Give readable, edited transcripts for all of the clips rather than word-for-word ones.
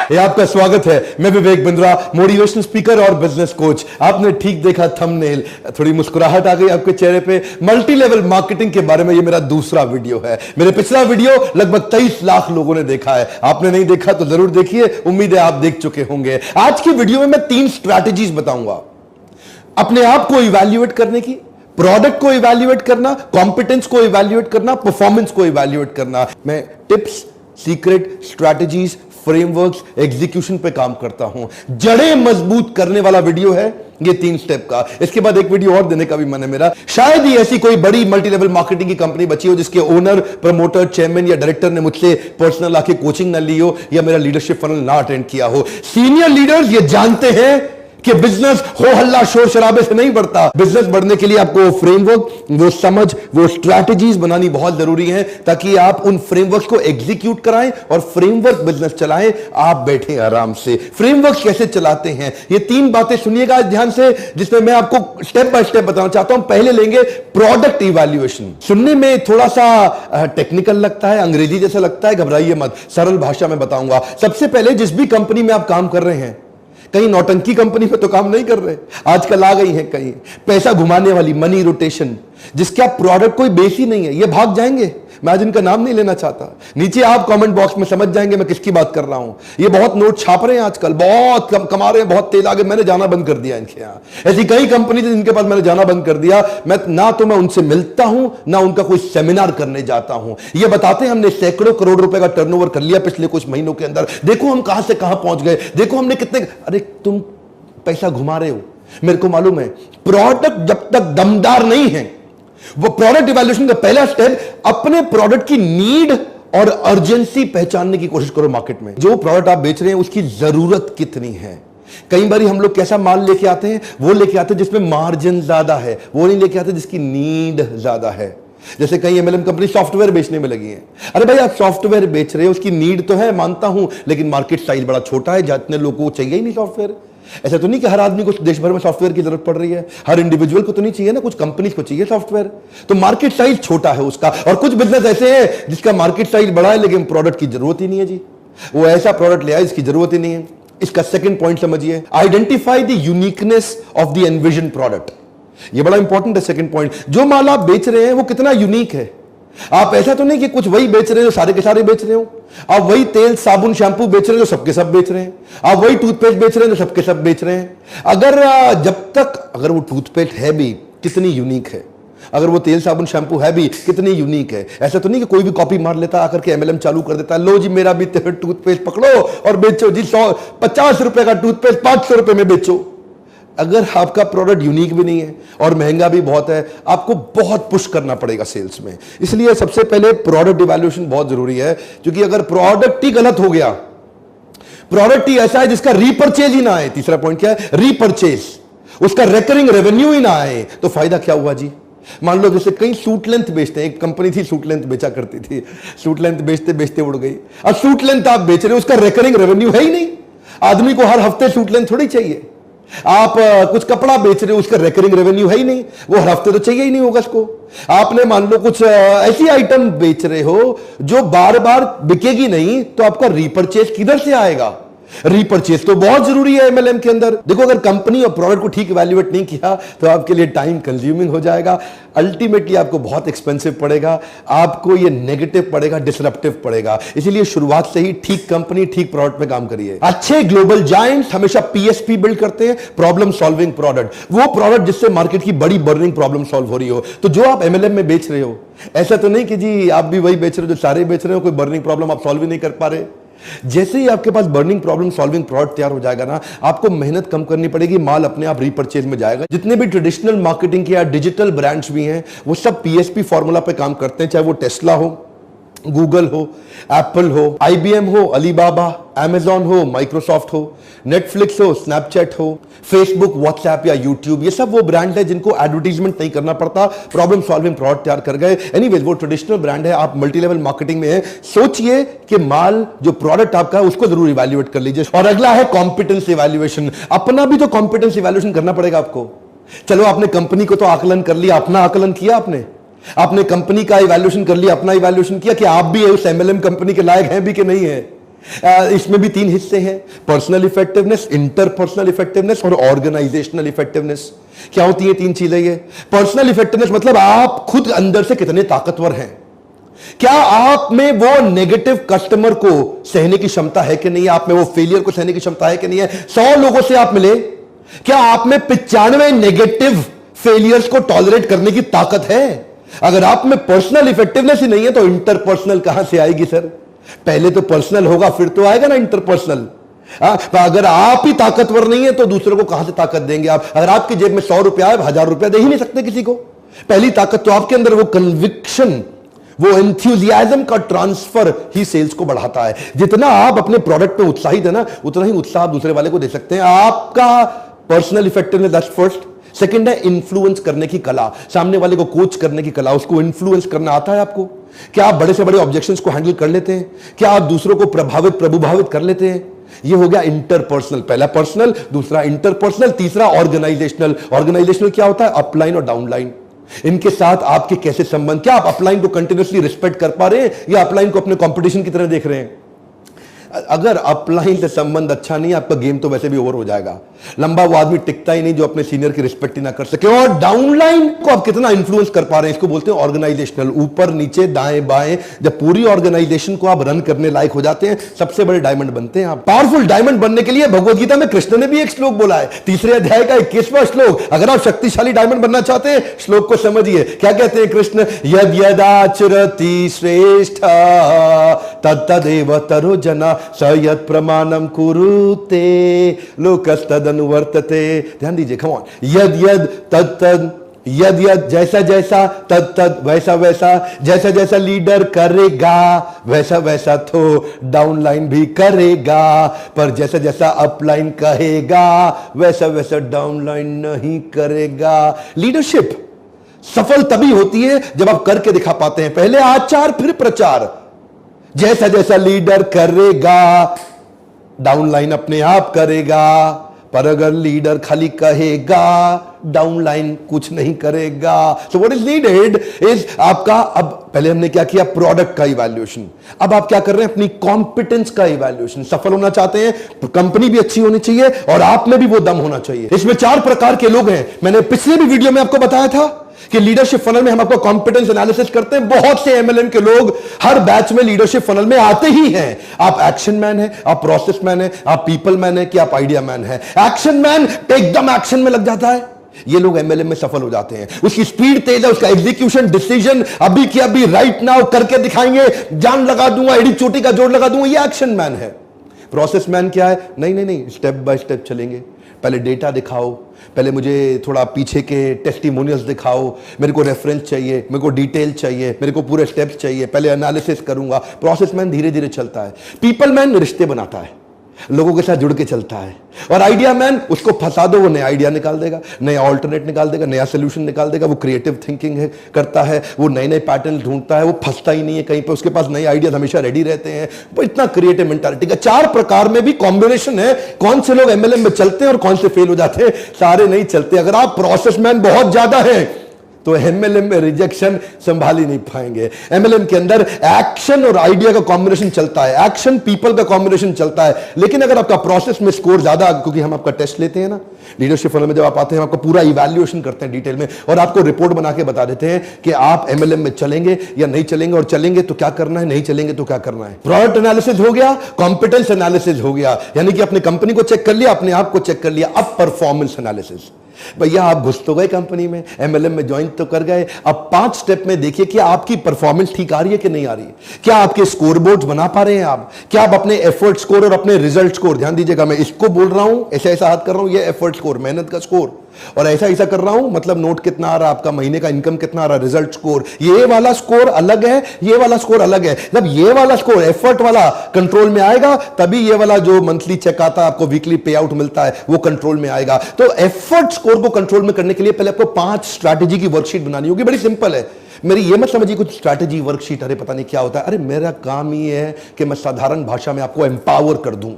ये आपका स्वागत है। मैं विवेक बिंद्रा, मोटिवेशनल स्पीकर और बिजनेस कोच। आपने ठीक देखा थंबनेल, थोड़ी मुस्कुराहट आ गई आपके चेहरे पे। मल्टी लेवल मार्केटिंग के बारे में ये मेरा दूसरा वीडियो है। मेरे पिछला वीडियो लगभग 23 लाख लोगों ने देखा है। आपने नहीं देखा तो जरूर देखिए, उम्मीद है आप देख चुके होंगे। आज की वीडियो में मैं 3 स्ट्रैटेजीज बताऊंगा अपने आप को इवैल्यूएट करने की, प्रोडक्ट को इवैल्यूएट करना, कॉम्पिटेंस को इवैल्यूएट करना, परफॉर्मेंस को इवैल्यूएट करना। मैं tips, secret, strategies, frameworks, execution पे काम करता हूं। जड़ें मजबूत करने वाला वीडियो है ये 3 स्टेप का। इसके बाद एक वीडियो और देने का भी मन है मेरा। शायद ही ऐसी कोई बड़ी मल्टी लेवल मार्केटिंग की कंपनी बची हो जिसके ओनर, प्रमोटर, चेयरमैन या डायरेक्टर ने मुझसे पर्सनल आके कोचिंग ना ली हो या मेरा लीडरशिप फनल ना अटेंड किया हो। सीनियर लीडर्स ये जानते हैं कि बिजनेस हो हल्ला शोर शराबे से नहीं बढ़ता। बिजनेस बढ़ने के लिए आपको फ्रेमवर्क, वो समझ, वो स्ट्रैटेजीज बनानी बहुत जरूरी है ताकि आप उन फ्रेमवर्क को एग्जीक्यूट कराएं और फ्रेमवर्क बिजनेस चलाएं। आप बैठे आराम से। फ्रेमवर्क कैसे चलाते हैं ये 3 बातें सुनिएगा ध्यान से, जिसमें मैं आपको स्टेप बाय स्टेप बताना चाहता हूं। पहले लेंगे प्रोडक्ट इवैल्यूएशन। सुनने में थोड़ा सा टेक्निकल लगता है, अंग्रेजी जैसा लगता है, घबराइए मत, सरल भाषा में बताऊंगा। सबसे पहले जिस भी कंपनी में आप काम कर रहे हैं, कहीं नौटंकी कंपनी में तो काम नहीं कर रहे, आजकल आ गई है कहीं पैसा घुमाने वाली मनी रोटेशन, जिसका प्रोडक्ट कोई बेस ही नहीं है, ये भाग जाएंगे। मैं आज इनका नाम नहीं लेना चाहता, नीचे आप कमेंट बॉक्स में समझ जाएंगे मैं किसकी बात कर रहा हूं। ये बहुत नोट छाप रहे हैं आजकल, बहुत कमा रहे हैं, बहुत तेज आगे। मैंने जाना बंद कर दिया इनके यहां। ऐसी कई कंपनी थी जिनके पास मैंने जाना बंद कर दिया। मैं ना उनसे मिलता हूं ना उनका कोई सेमिनार करने जाता हूं। ये बताते हैं हमने सैकड़ों करोड़ रुपए का टर्नओवर कर लिया पिछले कुछ महीनों के अंदर, देखो हम कहां से कहां पहुंच गए, देखो हमने कितने। अरे तुम पैसा घुमा रहे हो, मेरे को मालूम है। प्रोडक्ट जब तक दमदार नहीं है, वो प्रोडक्ट इवैल्यूएशन का पहला स्टेप, अपने प्रोडक्ट की नीड और अर्जेंसी पहचानने की कोशिश करो मार्केट में। जो प्रोडक्ट आप बेच रहे हैं उसकी जरूरत कितनी है। कई बार हम लोग कैसा माल लेके आते हैं, वो लेके आते हैं जिसमें मार्जिन ज्यादा है, वो नहीं लेके आते जिसकी नीड ज्यादा है। जैसे कई एमएलएम कंपनी सॉफ्टवेयर बेचने में लगी है। अरे भाई आप सॉफ्टवेयर बेच रहे हो, उसकी नीड तो है, मानता हूं, लेकिन मार्केट साइज बड़ा छोटा है, जितने लोगों को चाहिए ही नहीं सॉफ्टवेयर। ऐसा तो नहीं कि हर आदमी को देश भर में सॉफ्टवेयर की जरूरत पड़ रही है, हर इंडिविजुअल को तो नहीं चाहिए ना, कुछ कंपनीज को चाहिए सॉफ्टवेयर। तो मार्केट साइज छोटा है उसका। और कुछ बिजनेस ऐसे हैं जिसका मार्केट साइज बड़ा है लेकिन प्रोडक्ट की जरूरत ही नहीं है जी। वो ऐसा प्रोडक्ट ले आए जिसकी जरूरत ही नहीं है। इसका सेकंड पॉइंट समझिए, identify the uniqueness of the envision product. ये बड़ा इंपॉर्टेंट है सेकंड पॉइंट। जो माल आप बेच रहे हैं वो कितना यूनिक है। आप ऐसा तो नहीं कि कुछ वही बेच रहे हो, सारे के सारे बेच रहे हो। आप वही तेल, साबुन, शैंपू बेच रहे हो, सबके सब बेच रहे हैं। आप वही टूथपेस्ट बेच रहे हो, सबके सब बेच रहे हैं। अगर वो टूथपेस्ट है भी कितनी यूनिक है, अगर वो तेल, साबुन, शैंपू है भी कितनी यूनिक है। ऐसा तो नहीं कि कोई भी कॉपी मार लेता, आकर के एमएलएम चालू कर देता, लो जी मेरा भी टूथपेस्ट पकड़ो और बेचो जी। 50 रुपए का टूथपेस्ट 500 रुपए में बेचो। अगर आपका प्रोडक्ट यूनिक भी नहीं है और महंगा भी बहुत है, आपको बहुत पुश करना पड़ेगा सेल्स में। इसलिए सबसे पहले प्रोडक्ट इवैल्यूएशन बहुत जरूरी है, क्योंकि अगर प्रोडक्ट ही गलत हो गया, प्रोडक्ट ही ऐसा है जिसका रीपरचेज ही ना आए, तीसरा पॉइंट क्या है, रीपरचेज, उसका रिकरिंग रेवेन्यू ही ना आए, तो फायदा क्या हुआ जी। मान लो जैसे कई सूट लेंथ बेचते हैं, एक कंपनी थी सूट लेंथ बेचा करती थी, सूट लेंथ बेचते बेचते उड़ गई। अब सूट लेंथ आप बेच रहे हो, उसका रिकरिंग रेवेन्यू है ही नहीं। आदमी को हर हफ्ते सूट लेंथ थोड़ी चाहिए। आप कुछ कपड़ा बेच रहे हो, उसका रिकरिंग रेवेन्यू है ही नहीं, वो हर हफ्ते तो चाहिए ही नहीं होगा उसको। आपने मान लो कुछ ऐसी आइटम बेच रहे हो जो बार बार बिकेगी नहीं, तो आपका रीपरचेज किधर से आएगा। रीपरचेज तो बहुत जरूरी है एमएलएम के अंदर। देखो अगर कंपनी और प्रोडक्ट को ठीक इवैल्यूएट नहीं किया तो आपके लिए टाइम कंज्यूमिंग हो जाएगा, अल्टीमेटली आपको बहुत एक्सपेंसिव पड़ेगा, आपको ये नेगेटिव पड़ेगा, डिसरप्टिव पड़ेगा। इसीलिए शुरुआत से ही ठीक कंपनी, ठीक प्रोडक्ट में काम करिए। अच्छे ग्लोबल जायंट्स हमेशा पीएसपी बिल्ड करते हैं, प्रॉब्लम सॉल्विंग प्रोडक्ट, वो प्रोडक्ट जिससे मार्केट की बड़ी बर्निंग प्रॉब्लम सॉल्व हो रही हो। तो जो आप एमएलएम में बेच रहे हो, ऐसा तो नहीं कि जी आप भी वही बेच रहे हो जो सारे बेच रहे हो, कोई बर्निंग प्रॉब्लम आप सॉल्व ही नहीं कर पा रहे। जैसे ही आपके पास बर्निंग प्रॉब्लम सॉल्विंग प्रोडक्ट तैयार हो जाएगा ना, आपको मेहनत कम करनी पड़ेगी, माल अपने आप रीपरचेज में जाएगा। जितने भी ट्रेडिशनल मार्केटिंग के या डिजिटल ब्रांड्स भी हैं, वो सब पीएसपी फॉर्मूला पे काम करते हैं, चाहे वो टेस्ला हो, गूगल हो, एप्पल हो, आईबीएम हो, अलीबाबा, अमेजॉन हो, माइक्रोसॉफ्ट हो, नेटफ्लिक्स हो, स्नैपचैट हो, फेसबुक, व्हाट्सएप या यूट्यूब, ये सब वो ब्रांड है जिनको एडवर्टीजमेंट नहीं करना पड़ता, प्रॉब्लम सॉल्विंग प्रोडक्ट तैयार कर गए। एनीवेज वो ट्रेडिशनल ब्रांड है, आप मल्टी लेवल मार्केटिंग में है। सोचिए कि माल जो प्रोडक्ट आपका है उसको जरूर इवैल्यूएट कर लीजिए। और अगला है कॉम्पिटेंस इवैल्यूएशन। अपना भी तो कॉम्पिटेंस इवैल्यूएशन करना पड़ेगा आपको। चलो आपने कंपनी को तो आकलन कर लिया, अपना आकलन किया आपने कंपनी का इवैल्यूएशन कर लिया, अपना इवैल्यूएशन किया कि आप भी उस एमएलएम कंपनी के लायक हैं भी कि नहीं है। इसमें भी 3 हिस्से हैं, पर्सनल इफेक्टिवनेस, इंटरपर्सनल इफेक्टिवनेस और ऑर्गेनाइजेशनल इफेक्टिवनेस। क्या होती है 3 चीजें ये? पर्सनल इफेक्टिवनेस मतलब आप खुद अंदर से कितने ताकतवर हैं। क्या आप में वो नेगेटिव कस्टमर को सहने की क्षमता है कि नहीं है? आप में वो फेलियर को सहने की क्षमता है कि नहीं है? 100 लोगों से आप मिले, क्या आप में 95 नेगेटिव फेलियर्स को टॉलरेट करने की ताकत है? अगर आप में पर्सनल इफेक्टिवनेस ही नहीं है तो इंटरपर्सनल कहां से आएगी सर? पहले तो पर्सनल होगा फिर तो आएगा ना इंटरपर्सनल। तो अगर आप ही ताकतवर नहीं है तो दूसरों को कहां से ताकत देंगे आप? अगर आपकी जेब में 100 रुपया है, 1000 रुपया दे ही नहीं सकते किसी को। पहली ताकत तो आपके अंदर वो कन्विक्शन, वो एंथुसियाज्म का ट्रांसफर ही सेल्स को बढ़ाता है। जितना आप अपने प्रोडक्ट में उत्साहित है ना, उतना ही उत्साह आप दूसरे वाले को दे सकते हैं। आपका personal effectiveness, that's first. Second है इन्फ्लुएंस करने की कला, सामने वाले को कोच करने की कला, उसको इन्फ्लुएंस करना आता है आपको? क्या आप बड़े से बड़े ऑब्जेक्शंस को हैंडल कर लेते हैं? क्या आप दूसरों को प्रभुभावित कर लेते हैं? ये हो गया इंटरपर्सनल। पहला पर्सनल, दूसरा इंटरपर्सनल, तीसरा ऑर्गेनाइजेशनल। ऑर्गेनाइजेशनल क्या होता है? अपलाइन और डाउनलाइन। इनके साथ आपके कैसे संबंध, क्या आप अपलाइन को कंटिन्यूअसली रिस्पेक्ट कर पा रहे हैं या अपलाइन को अपने कंपटीशन की तरह देख रहे हैं? अगर अपलाइन से संबंध अच्छा नहीं है, आपका गेम तो वैसे भी ओवर हो जाएगा। लंबा वो आदमी टिकता ही नहीं जो अपने सीनियर की रिस्पेक्ट ही ना कर सके। और डाउनलाइन को आप कितना इन्फ्लुएंस कर पा रहे हैं, इसको बोलते हैं ऑर्गेनाइजेशनल। ऊपर नीचे दाएं बाएं, जब पूरी ऑर्गेनाइजेशन को आप रन करने लायक हो जाते हैं, सबसे बड़े डायमंड बनते हैं आप। पावरफुल डायमंड बनने के लिए भगवद गीता में कृष्ण ने भी एक श्लोक बोला है, 3 अध्याय का 21वां श्लोक। अगर आप शक्तिशाली डायमंड बनना चाहते हैं, श्लोक को समझिए। क्या कहते हैं कृष्ण? यद यदाचरति श्रेष्ठ तत्तदेव तरो जना स यत् प्रमाणम कुरुते लोकस्तदनुवर्तते। ध्यान दीजिए, कम ऑन। यद यद तत् तद, यद यद जैसा जैसा, तद तद वैसा वैसा, जैसा जैसा लीडर करेगा वैसा वैसा तो डाउनलाइन भी करेगा, पर जैसा जैसा अपलाइन कहेगा वैसा वैसा डाउनलाइन नहीं करेगा। लीडरशिप सफल तभी होती है जब आप करके दिखा पाते हैं। पहले आचार फिर प्रचार। जैसा जैसा लीडर करेगा, डाउनलाइन अपने आप करेगा, पर अगर लीडर खाली कहेगा, डाउनलाइन कुछ नहीं करेगा। So what is needed is आपका, अब पहले हमने क्या किया? प्रोडक्ट का इवैल्यूएशन। अब आप क्या कर रहे हैं? अपनी कॉम्पिटेंस का इवैल्यूएशन। सफल होना चाहते हैं तो कंपनी भी अच्छी होनी चाहिए और आप में भी वो दम होना चाहिए। इसमें 4 प्रकार के लोग हैं। मैंने पिछले भी वीडियो में आपको बताया था कि लीडरशिप फनल में हम आपको कॉम्पिटेंस एनालिसिस करते हैं। बहुत से एमएलएम के लोग हर बैच में लीडरशिप फनल में आते ही हैं। आप एक्शन मैन है, आप प्रोसेस मैन है, आप पीपल मैन है, कि आप आइडिया मैन है। एक्शन मैन एकदम एक्शन में लग जाता है, ये लोग एमएलएम में सफल हो जाते हैं। उसकी स्पीड तेज है, उसका एग्जीक्यूशन डिसीजन अभी की अभी राइट नाउ करके दिखाएंगे, जान लगा दूंगा, एड़ी चोटी का जोड़ लगा दूंगा, ये एक्शन मैन है। प्रोसेस मैन क्या है? नहीं नहीं नहीं, स्टेप बाय स्टेप चलेंगे। पहले डेटा दिखाओ, पहले मुझे थोड़ा पीछे के टेस्टिमोनियल्स दिखाओ, मेरे को रेफरेंस चाहिए, मेरे को डिटेल चाहिए, मेरे को पूरे स्टेप्स चाहिए, पहले एनालिसिस करूंगा। प्रोसेस मैन धीरे धीरे चलता है। पीपल मैन रिश्ते बनाता है, लोगों के साथ जुड़ के चलता है। और आइडिया मैन, उसको फंसा दो, वो नया आइडिया निकाल देगा, नया ऑल्टरनेट निकाल देगा, नया सोल्यूशन निकाल देगा। वो क्रिएटिव थिंकिंग है, करता है, वो नए नए पैटर्न ढूंढता है, वो फंसता ही नहीं है कहीं पे, उसके पास नए आइडियाज हमेशा रेडी रहते हैं। वो इतना क्रिएटिव मेंटालिटी का 4 प्रकार में भी कॉम्बिनेशन है। कौन से लोग एमएलएम में चलते हैं और कौन से फेल हो जाते हैं? सारे नहीं चलते। अगर आप प्रोसेस मैन बहुत ज्यादा है तो एमएलएम में रिजेक्शन संभाल ही नहीं पाएंगे। एमएलएम के अंदर एक्शन और आइडिया का कॉम्बिनेशन चलता है, एक्शन पीपल का कॉम्बिनेशन चलता है। लेकिन अगर आपका प्रोसेस में स्कोर ज्यादा, क्योंकि हम आपका टेस्ट लेते हैं ना लीडरशिप फनल में, जब आप आते हैं आपका पूरा इवैल्यूएशन करते हैं डिटेल में और आपको रिपोर्ट बना के बता देते हैं कि आप एमएलएम में चलेंगे या नहीं चलेंगे, और चलेंगे तो क्या करना है, नहीं चलेंगे तो क्या करना है। प्रोडक्ट एनालिसिस हो गया, कॉम्पिटेंस एनालिसिस हो गया, यानी कि अपनी कंपनी को चेक कर लिया, अपने आप को चेक कर लिया। अब परफॉर्मेंस एनालिसिस। भैया आप घुस तो गए कंपनी में, एमएलएम में ज्वाइन तो कर गए, अब 5 स्टेप में देखिए कि आपकी परफॉर्मेंस ठीक आ रही है कि नहीं आ रही है। क्या आपके स्कोर बोर्ड बना पा रहे हैं आप? क्या आप अपने एफर्ट स्कोर और अपने रिजल्ट स्कोर, ध्यान दीजिएगा, मैं इसको बोल रहा हूं, ऐसा ऐसा हाथ कर रहा हूं, ये एफर्ट स्कोर, मेहनत का स्कोर, और ऐसा ऐसा कर रहा हूं मतलब नोट कितना आ रहा है आपका, महीने का इनकम कितना आ रहा है, रिजल्ट स्कोर। ये वाला स्कोर अलग है, ये वाला स्कोर अलग है। जब ये वाला स्कोर एफर्ट वाला कंट्रोल में आएगा तभी ये वाला जो मंथली चेक आता है, आपको वीकली पे आउट मिलता है, वो कंट्रोल में आएगा। तो एफर्ट स्कोर को कंट्रोल में करने के लिए पहले आपको 5 स्ट्रैटेजी की वर्कशीट बनानी होगी। बड़ी सिंपल है, मेरी ये मत समझिए कुछ स्ट्रैटेजी वर्कशीट, अरे पता नहीं क्या होता है। अरे मेरा काम ही है कि मैं साधारण भाषा में आपको एम्पावर कर दूं।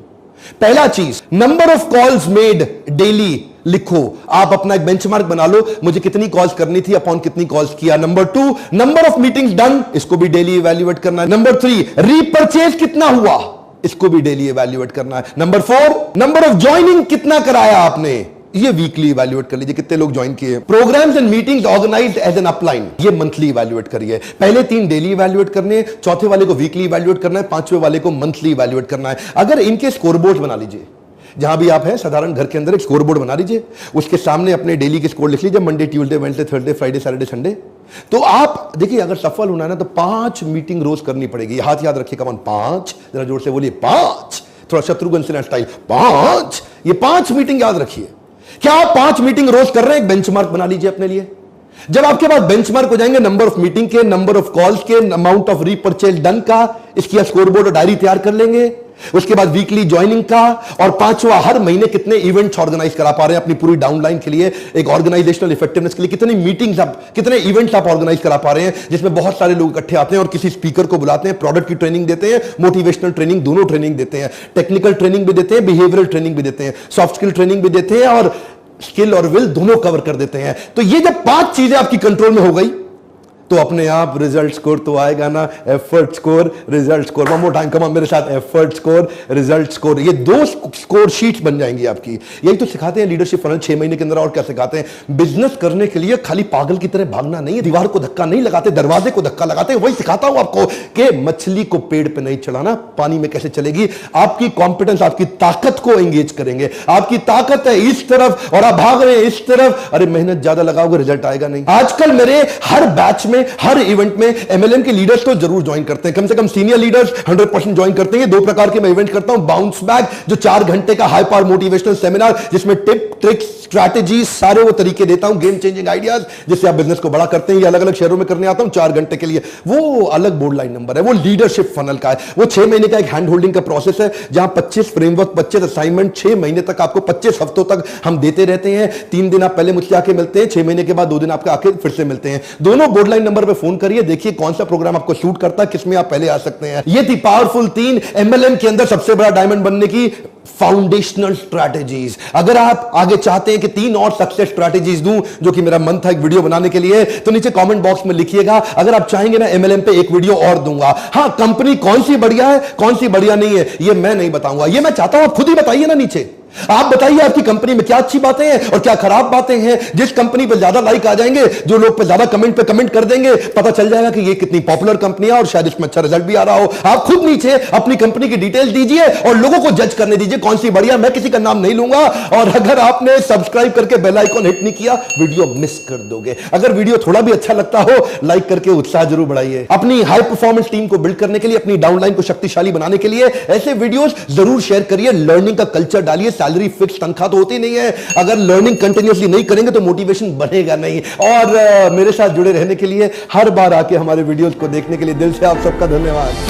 पहला चीज, number of calls made daily लिखो। आप अपना एक बेंचमार्क बना लो, मुझे कितनी कॉल्स करनी थी, अपॉन कितनी कॉल्स किया। Number 2, number of meetings done, इसको भी डेली इवैल्यूएट करना है। नंबर 3, रीपर्चेज कितना हुआ, इसको भी डेली इवैल्यूएट करना है। नंबर 4, नंबर ऑफ ज्वाइनिंग कितना कराया आपने, ये वीकली इवैल्यूएट कर लीजिए, कितने लोग ज्वाइन किए। Programmes and meetings organised as an upline, ये मंथली इवैल्यूएट करिए। पहले 3 डेली इवैल्यूएट करने, चौथे वाले को वीकली इवैल्यूएट करना है, 5वें वाले को मंथली इवैल्यूएट करना है। अगर इनके स्कोरबोर्ड बना लीजिए, जहां भी आप हैं साधारण घर के अंदर एक स्कोरबोर्ड बना लीजिए, उसके सामने अपने डेली के स्कोर लिख लीजिए, Monday, Tuesday, Wednesday, Thursday, Friday, Saturday, Sunday. तो आप देखिए, अगर सफल होना है ना तो 5 मीटिंग रोज करनी पड़ेगी। हाथ याद रखिए, कमान 5, जरा जोर से बोलिए 5, थोड़ा शत्रुघ्न सिन्हा स्टाइल 5, ये 5 मीटिंग याद रखिए। क्या आप 5 मीटिंग रोज कर रहे हैं? एक बेंचमार्क बना लीजिए अपने लिए। जब आपके पास बेंचमार्क हो जाएंगे नंबर ऑफ मीटिंग के, नंबर ऑफ कॉल्स के, अमाउंट ऑफ रीपरचेज डन का, इसकी स्कोरबोर्ड और डायरी तैयार कर लेंगे। उसके बाद वीकली ज्वाइनिंग का, और 5वां हर महीने कितने इवेंट्स ऑर्गेनाइज करा पा रहे हैं अपनी पूरी डाउनलाइन के लिए, एक ऑर्गेनाइजेशनल इफेक्टिवनेस के लिए कितनी मीटिंग्स आप, कितने इवेंट्स आप ऑर्गेनाइज करा पा रहे हैं, जिसमें बहुत सारे लोग इकट्ठे आते हैं और किसी स्पीकर को बुलाते हैं, प्रोडक्ट की ट्रेनिंग देते हैं, मोटिवेशनल ट्रेनिंग, दोनों ट्रेनिंग देते हैं, टेक्निकल ट्रेनिंग भी देते हैं, बिहेवियरल ट्रेनिंग भी देते हैं, सॉफ्ट स्किल ट्रेनिंग भी देते हैं, और स्किल और विल दोनों कवर कर देते हैं। तो ये जब 5 चीजें आपकी कंट्रोल में हो गई तो अपने आप रिजल्ट स्कोर तो आएगा ना, effort score, result score. One more time, come on मेरे साथ, एफर्ट स्कोर, रिजल्ट स्कोर, ये 2 स्कोर शीट्स बन जाएंगी आपकी। यही तो सिखाते हैं लीडरशिप फनल 6 महीने के अंदर। और क्या सिखाते हैं? बिजनेस करने के लिए खाली पागल की तरह भागना नहीं है, दीवार को धक्का नहीं लगाते, दरवाजे को धक्का लगाते। वही सिखाता हूं आपको कि मछली को पेड़ पे नहीं चढ़ाना, पानी में कैसे चलेगी। आपकी कॉम्पिटेंस, आपकी ताकत को एंगेज करेंगे। आपकी ताकत है इस तरफ और आप भाग रहे हैं इस तरफ, अरे मेहनत ज्यादा लगाओगे रिजल्ट आएगा नहीं। आजकल मेरे हर बैच में, हर इवेंट में एमएलएम के लीडर्स तो जरूर ज्वाइन करते हैं, कम से कम सीनियर लीडर्स 100% ज्वाइन करते हैं। 2 प्रकार के मैं इवेंट करता हूं, बाउंस बैक जो 4 घंटे का हाई पावर मोटिवेशनल सेमिनार, जिसमें टिप, ट्रिक्स, स्ट्रैटेजी, सारे वो तरीके देता हूं, गेम चेंजिंग आइडियाज, जिससे आप बिजनेस को बड़ा करते हैं। ये अलग अलग शहरों में करने आता हूं 4 घंटे के लिए, वो अलग बोर्ड लाइन नंबर है, वो लीडरशिप फनल का है। वो 6 महीने का एक हैंड होल्डिंग का प्रोसेस है, जहां 25 फ्रेमवर्क, 25 असाइनमेंट, 6 महीने तक आपको, 25 हफ्तों तक हम देते रहते हैं। 3 दिन आप पहले मुझसे आके मिलते हैं, 6 महीने के बाद 2 दिन आपके आके फिर से मिलते हैं। दोनों बोर्ड लाइन नंबर पर फोन करिए, देखिए कौन सा प्रोग्राम आपको सूट करता है, किसमें आप पहले आ सकते हैं। ये थी पावरफुल 3 एमएलएम के अंदर सबसे बड़ा डायमंड बनने की फाउंडेशनल स्ट्रैटेजीज। अगर आप आगे चाहते हैं कि 3 और सक्सेस स्ट्रैटेजीज दूं, जो कि मेरा मन था एक वीडियो बनाने के लिए, तो नीचे कमेंट बॉक्स में लिखिएगा। अगर आप चाहेंगे मैं एमएलएम पे एक वीडियो और दूंगा। हां, कंपनी कौन सी बढ़िया है, कौन सी बढ़िया नहीं है, ये मैं नहीं बताऊंगा, ये मैं चाहता हूं आप खुद ही बताइए ना नीचे। आप बताइए आपकी कंपनी में क्या अच्छी बातें हैं और क्या खराब बातें हैं। जिस कंपनी पे ज्यादा लाइक आ जाएंगे, जो लोग पे ज्यादा कमेंट पे कमेंट कर देंगे, पता चल जाएगा कि ये कितनी पॉपुलर कंपनी है और शायद इसमें अच्छा रिजल्ट भी आ रहा हो। आप खुद नीचे अपनी कंपनी की डिटेल दीजिए और लोगों को जज करने दीजिए कौन सी बढ़िया। मैं किसी का नाम नहीं लूंगा। और अगर आपने सब्सक्राइब करके बेल आइकन हिट नहीं किया, वीडियो मिस कर दोगे। अगर वीडियो थोड़ा भी अच्छा लगता हो, लाइक करके उत्साह जरूर बढ़ाइए। अपनी हाई परफॉर्मेंस टीम को बिल्ड करने के लिए, अपनी डाउनलाइन को शक्तिशाली बनाने के लिए ऐसे वीडियोस जरूर शेयर करिए। लर्निंग का कल्चर डालिए। सैलरी फिक्स, तनख्वाह तो होती नहीं है। अगर लर्निंग कंटिन्यूअसली नहीं करेंगे तो मोटिवेशन बनेगा नहीं। और मेरे साथ जुड़े रहने के लिए, हर बार आके हमारे वीडियोस को देखने के लिए दिल से आप सबका धन्यवाद।